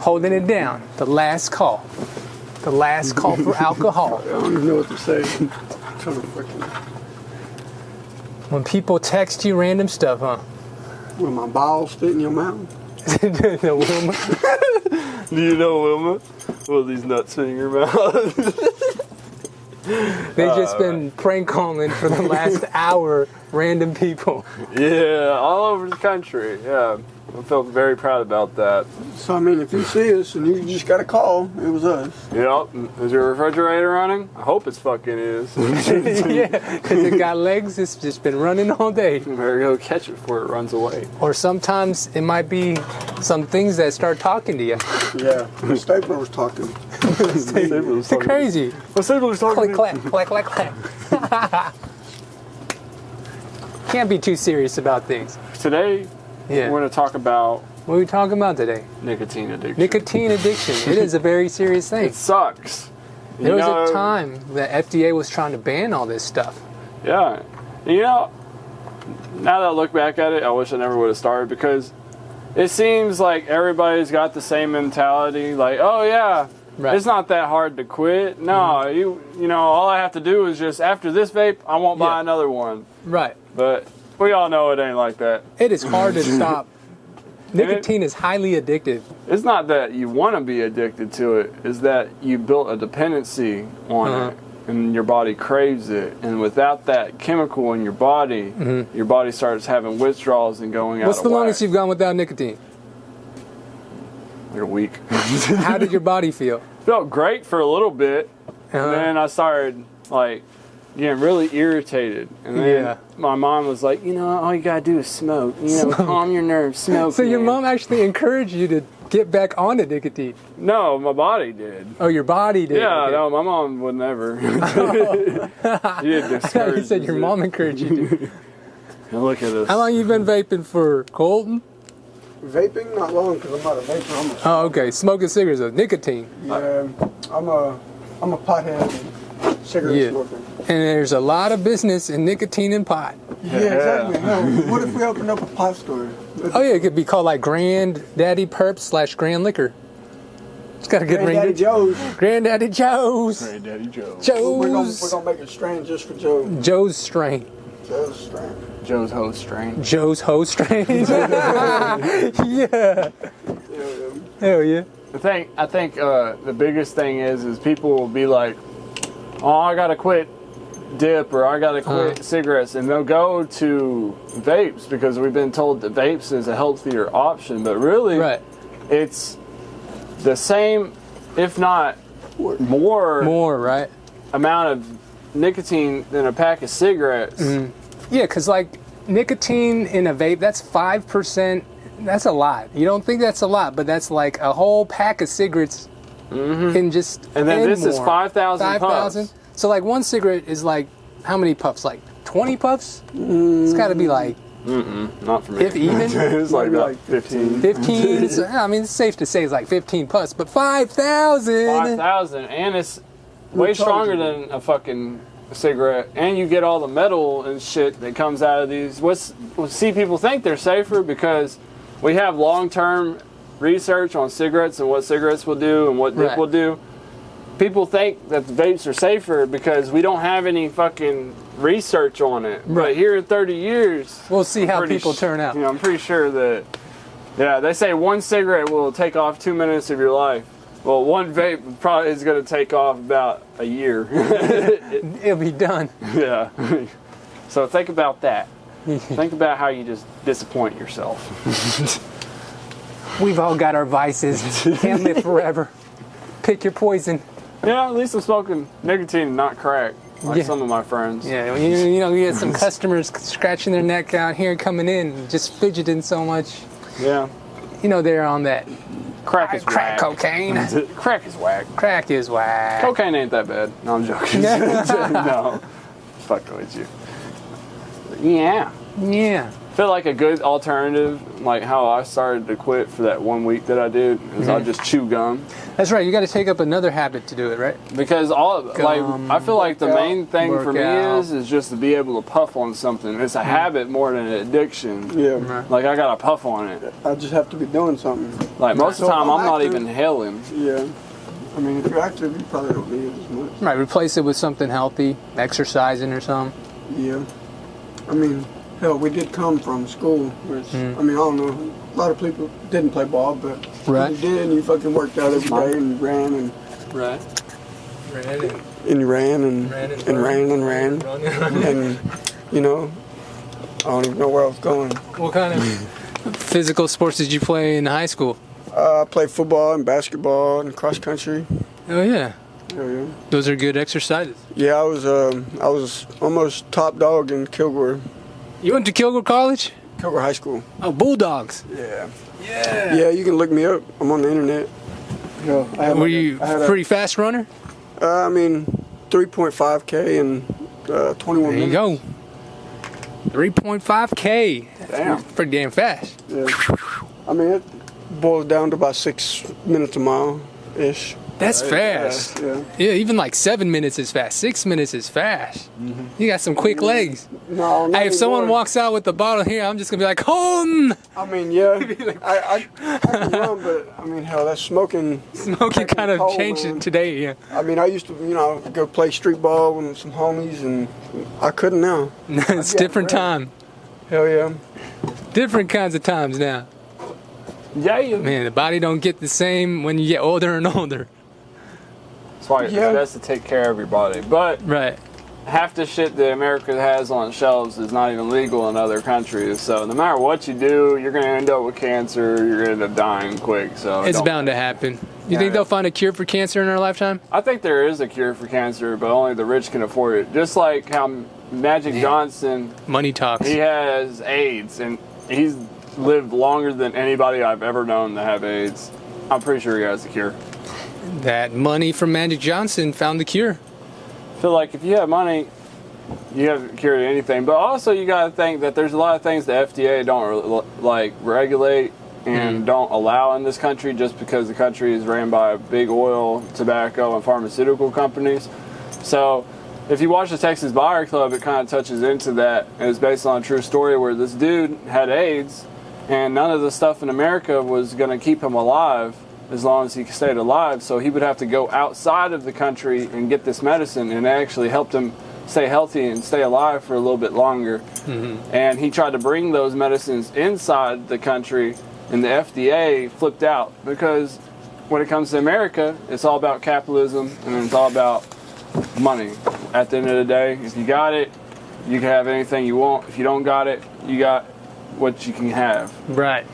holding it down. The last call. The last call for alcohol. I don't even know what to say. I'm trying to freaking... When people text you random stuff, huh? Will my balls fit in your mouth? No, Wilma. Do you know Wilma? Will these nuts fit in your mouth? They just been prank calling for the last hour, random people. Yeah, all over the country. Yeah, I felt very proud about that. So, I mean, if you see us and you just got a call, it was us. Yep. Is your refrigerator running? I hope it's fucking is. Yeah, because it got legs. It's just been running all day. You better go catch it before it runs away. Or sometimes it might be some things that start talking to you. Yeah, the stapler was talking. It's crazy. The stapler was talking. Click, clack, clack, clack, clack. Can't be too serious about things. Today, Yeah. we're going to talk about What are we talking about today? nicotine addiction. Nicotine addiction. It is a very serious thing. It sucks. There was a time that FDA was trying to ban all this stuff. Yeah. You know, now that I look back at it, I wish I never would have started because it seems like everybody's got the same mentality. Like, oh yeah, Right. it's not that hard to quit. No, you know, all I have to do is just after this vape, I won't buy another one. Right. But we all know it ain't like that. It is hard to stop. Nicotine is highly addictive. It's not that you want to be addicted to it. It's that you built a dependency on it. And your body craves it, and without that chemical in your body, your body starts having withdrawals and going out. What's the longest you've gone without nicotine? Like a week. How did your body feel? Felt great for a little bit, and then I started like getting really irritated. And then my mom was like, you know, all you gotta do is smoke. You know, calm your nerves, smoke. So your man." mom actually encouraged you to get back onto nicotine? No, my body did. Oh, your body did? Yeah, Okay. no, my mom would never. She did discourage You said your mom encouraged you to. And look at us. How long you been vaping for, Colton? Vaping? Not long, because I'm not a vapor. I'm a... Oh, okay. Smoking cigarettes of nicotine. Yeah, I'm a pothead and cigarette smoker. And there's a lot of business in nicotine and pot. Yeah, exactly. No, what if we opened up a pot store? Oh yeah, it could be called like Granddaddy Perps / Grand Liquor. It's got a good ring. Granddaddy Joe's. Granddaddy Joe's. Granddaddy Joe. Joe's. We're gonna make a strain just for Joe. Joe's strain. Joe's strain. Joe's host strain. Joe's host strain. Yeah. Hell yeah. I think the biggest thing is people will be like, oh, I gotta quit dip or I gotta quit cigarettes, and they'll go to vapes because we've been told that vapes is a healthier option, but really it's the same, if not more right, amount of nicotine than a pack of cigarettes. Yeah, because like nicotine in a vape, that's 5%. That's a lot. You don't think that's a lot, but that's like a whole pack of cigarettes in just. And then this is more. 5,000 puffs. So like one cigarette is like how many puffs? Like 20 puffs? It's got to be like. Not for me. If even? It's like about 15. 15. I mean, it's safe to say it's like 15 puffs, but 5,000. 5,000, and it's way stronger than a fucking cigarette, and you get all the metal and shit that comes out of these. See, people think they're safer because we have long-term research on cigarettes and what cigarettes will do and what dip will do. People think that the vapes are safer because we don't have any fucking research on it. Right. But here in 30 years, we'll see how people turn out. You know, I'm pretty sure that, they say one cigarette will take off 2 minutes of your life. Well, one vape probably is going to take off about a year. It'll be done. Yeah. So think about that. Think about how you just disappoint yourself. We've all got our vices. Can't live forever. Pick your poison. Yeah, at least I'm smoking nicotine and not crack, like some of my friends. Yeah, you know, you get some customers scratching their neck out here coming in, just fidgeting so much. Yeah. You know, they're on that crack is crack whack. cocaine. Crack is whack. Crack is whack. Cocaine ain't that bad. No, I'm joking. No. Fucking with you. Yeah. Yeah. feel like a good alternative, like how I started to quit for that 1 week that I did, is I just chew gum. That's right. You got to take up another habit to do it, right? Because I feel like the main thing for me is just to be able to puff on something. It's a habit more than an addiction. Yeah. Like I gotta puff on it. I just have to be doing something. Like most of the time, I'm not active, even inhaling. Yeah. I mean, if you're active, you probably don't need it as much. Right. Replace it with something healthy, exercising or something. Yeah. I mean, hell, we did come from school, which, I mean, I don't know, a lot of people didn't play ball, but Right. you did, and you fucking worked out every day and ran and Right. you ran and ran. And, you know, I don't even know where I was going. What kind of physical sports did you play in high school? I played football and basketball and cross country. Oh yeah, Yeah. those are good exercises. Yeah, I was almost top dog in Kilgore You went to Kilgore College? High School. Oh, Bulldogs. Yeah. Yeah. Yeah, you can look me up. I'm on the internet. Yeah, Were you pretty fast runner? I mean, 3.5K in 21 There you minutes. go. 3.5K. Damn. Pretty damn fast. Yeah. I mean, it boils down to about 6 minutes a mile-ish. That's fast. Yeah. Yeah, even like 7 minutes is fast. 6 minutes is fast. You got some quick legs. No, not Hey, if someone anymore. walks out with the bottle here, I'm just gonna be like, "Home!" I mean, yeah, I can run, but I mean, hell, that's smoking. Smoking kind of cold, changed man. it today. Yeah, I mean, I used to, go play street ball with some homies, and I couldn't now. it's different time. Hell yeah. Different kinds of times now. Yeah. Man, the body don't get the same when you get older and older. That's why Yeah. it's best to take care of your body. But Right. half the shit that America has on shelves is not even legal in other countries. So no matter what you do, you're going to end up with cancer. You're going to end up dying quick. So It's don't- bound to happen. You Yeah. think they'll find a cure for cancer in our lifetime? I think there is a cure for cancer, but only the rich can afford it. Just like how Magic Johnson, Money talks. he has AIDS, and he's lived longer than anybody I've ever known to have AIDS. I'm pretty sure he has a cure. That money from Magic Johnson found the cure. I feel like if you have money, you have a cure to anything. But also, you got to think that there's a lot of things the FDA don't regulate and don't allow in this country, just because the country is ran by big oil, tobacco, and pharmaceutical companies. So if you watch the Texas Buyer Club, it kind of touches into that. And it's based on a true story where this dude had AIDS, and none of the stuff in America was going to keep him alive as long as he stayed alive. So he would have to go outside of the country and get this medicine, and it actually helped him stay healthy and stay alive for a little bit longer. And he tried to bring those medicines inside the country, and the FDA flipped out, because when it comes to America, it's all about capitalism and it's all about money. At the end of the day, if you got it, you can have anything you want. If you don't got it, you got what you can have. Right.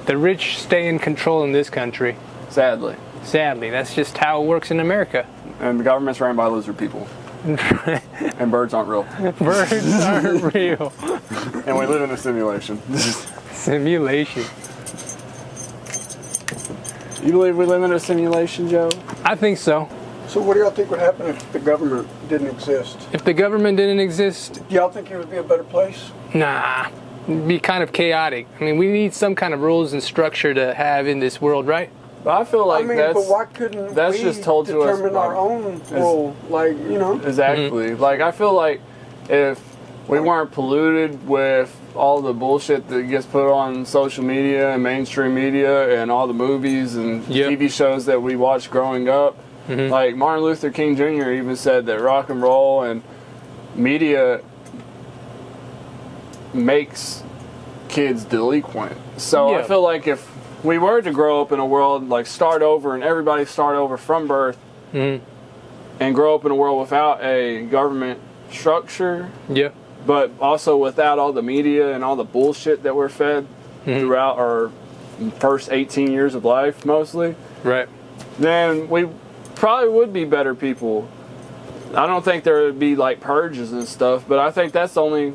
The rich stay in control in this country. Sadly. Sadly, that's just how it works in America. And the government's ran by lizard people. And birds aren't real. Birds aren't real. And we live in a simulation. Simulation. You believe we live in a simulation, Joe? I think so. So what do y'all think would happen if the government didn't exist? If the government didn't exist, Do y'all think it would be a better place? nah, it'd be kind of chaotic. I mean, we need some kind of rules and structure to have in this world, right? But I feel like but why couldn't that's we just told to us determine our by- own role? Like, Exactly. Like, I feel like if we weren't polluted with all the bullshit that gets put on social media and mainstream media and all the movies and Yep. TV shows that we watched growing up, like Martin Luther King Jr. even said that rock and roll and media makes kids delinquent. So I Yeah. feel like if we were to grow up in a world, like start over and everybody start over from birth, and grow up in a world without a government structure, Yeah. but also without all the media and all the bullshit that we're fed throughout our first 18 years of life mostly, Right. then we probably would be better people. I don't think there would be like purges and stuff, but I think that's only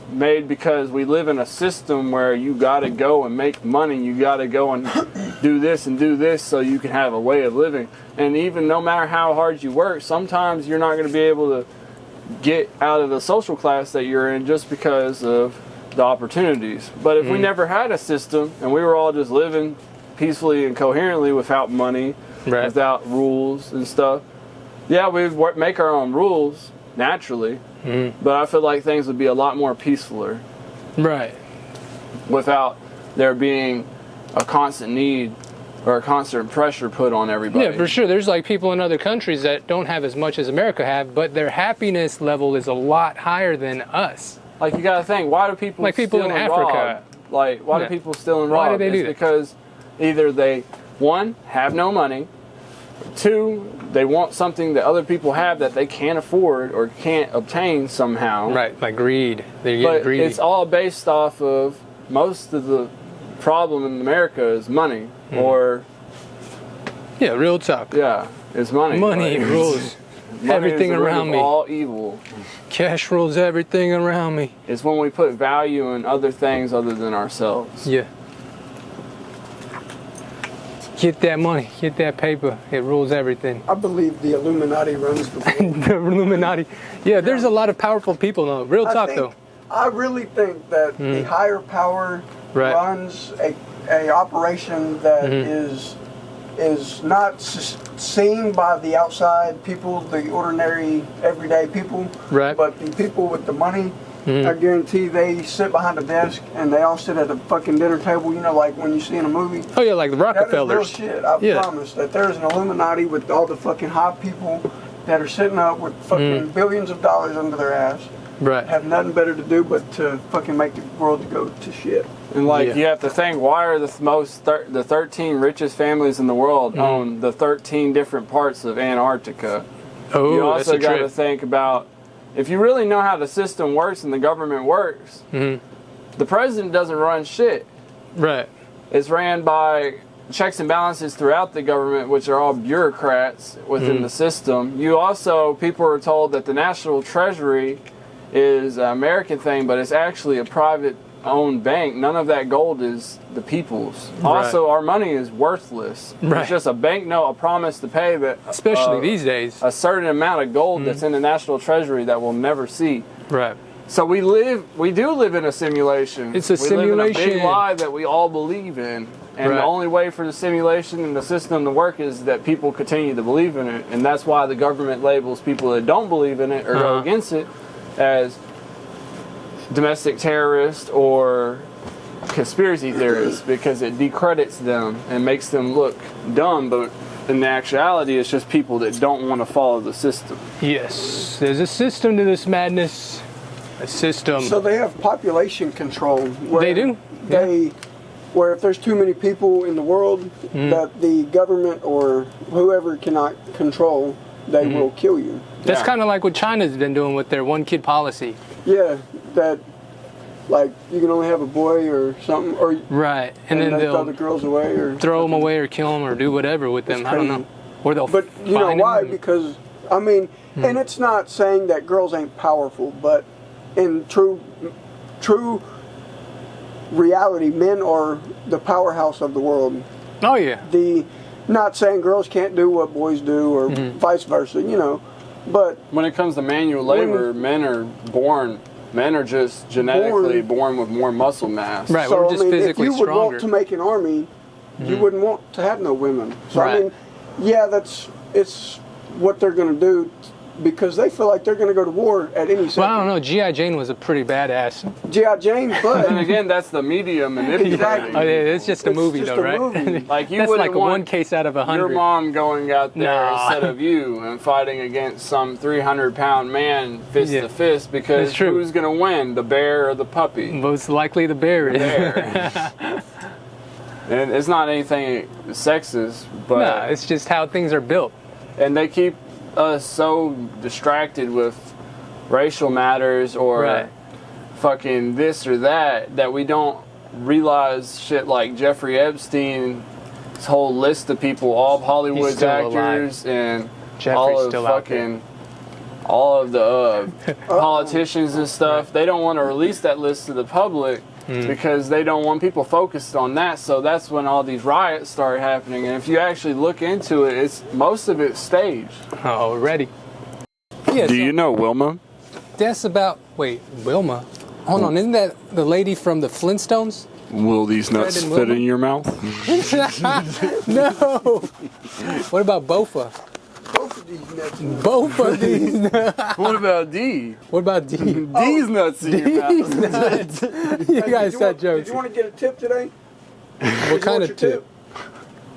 made because we live in a system where you gotta go and make money, you gotta go and do this so you can have a way of living. And even no matter how hard you work, sometimes you're not going to be able to get out of the social class that you're in just because of the opportunities. But if we never had a system and we were all just living peacefully and coherently without money, without rules and stuff, yeah, we'd make our own rules naturally, but I feel like things would be a lot more peacefuler. Right. Without there being a constant need or a constant pressure put on everybody. Yeah, for sure. There's like people in other countries that don't have as much as America have, but their happiness level is a lot higher than us. Like, you gotta think, why do people like people in Africa? Like, why do people steal and rob? Why do they do that? Because either they, one, have no money, two, they want something that other people have that they can't afford or can't obtain somehow. Right, like greed. They're getting greedy. It's all based off of, most of the problem in America is money, or... Yeah, real talk. Yeah, it's money. Money rules everything around me. All evil. Cash rules everything around me. It's when we put value in other things other than ourselves. Yeah. Get that money, get that paper. It rules everything. I believe the Illuminati runs the world. The Illuminati. Yeah, there's a lot of powerful people though. Real talk though. I really think that the higher power runs a operation that is not seen by the outside people, the ordinary, everyday people, but the people with the money. I guarantee they sit behind a desk and they all sit at a fucking dinner table, you know, like when you see in a movie. Oh yeah, like the Rockefellers. That is real shit. I promise that there's an Illuminati with all the fucking high people that are sitting up with fucking billions of dollars under their ass. Right. Have nothing better to do but to fucking make the world go to shit. And like, you have to think, why are the 13 richest families in the world own the 13 different parts of Antarctica? Oh, you also got to trip. think about, if you really know how the system works and the government works, the president doesn't run shit. Right. It's ran by checks and balances throughout the government, which are all bureaucrats within the system. You also, people are told that the National Treasury is an American thing, but it's actually a private-owned bank. None of that gold is the people's. Also, our money is worthless. It's just a banknote, a promise to pay, that especially these days, a certain amount of gold that's in the National Treasury that we'll never see. Right. So we do live in a simulation. It's a simulation. We live in a big lie that we all believe in. And the only way for the simulation and the system to work is that people continue to believe in it. And that's why the government labels people that don't believe in it or go against it as domestic terrorists or conspiracy theorists, because it decredits them and makes them look dumb, but in the actuality it's just people that don't want to follow the system. Yes, there's a system to this madness. A system. So they have population control. They do. Where if there's too many people in the world that the government or whoever cannot control, they will kill you. That's kind of like what China's been doing with their one-kid policy. Yeah, that like you can only have a boy or something, or and then they'll throw the girls away or throw them away or kill them or do whatever with them. I don't know. Or they'll. But you know why? Because I mean, and it's not saying that girls ain't powerful, but in true reality, men are the powerhouse of the world. Oh yeah. Not saying girls can't do what boys do or vice versa, you know, but when it comes to manual labor, men are just genetically born with more muscle mass. Right, so, we're just physically if you would stronger. want to make an army, you wouldn't want to have no women. So I mean, yeah, it's what they're going to do, because they feel like they're going to go to war at any second. Well, I don't know. G.I. Jane was a pretty badass. G.I. Jane, but... And again, that's the media manipulating. Exactly. Oh, yeah, it's just a movie, though, right? Movie. Like, you that's wouldn't like want one case out of 100. your mom going out there instead of you and fighting against some 300-pound man fist to fist, because who's going to win, the bear or the puppy? Most likely the bear is. And it's not anything sexist, but... No, it's just how things are built. And they keep us so distracted with racial matters or fucking this or that we don't realize shit like Jeffrey Epstein's whole list of people, all of Hollywood's actors and all of the politicians and stuff. They don't want to release that list to the public because they don't want people focused on that. So that's when all these riots start happening. And if you actually look into it, most of it's staged. Already. Yeah, Do you know Wilma? That's about... Wait, Wilma? Hold on, isn't that the lady from the Flintstones? Will these nuts fit in your mouth? No. What about Bofa? Both of these nuts. Both of these nuts. What about D? What about D? D's nuts in your These mouth. nuts. You guys got Did jokes. you want to get a tip today? What kind of tip?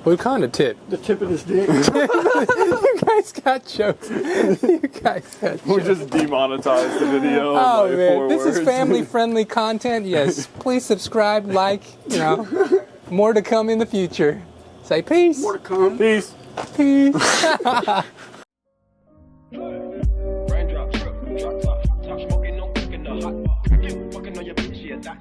What kind of tip? The tip of his dick. You guys got jokes. You guys got jokes. We just demonetized the video. Oh in like man, 4 this words. is family-friendly content. Yes, please subscribe, like, more to come in the future. Say peace. More to come. Peace. Peace. Raindrop, drip, drop top, top smoking, no cooking, the hot pot. You fucking on your bitch, yeah, that.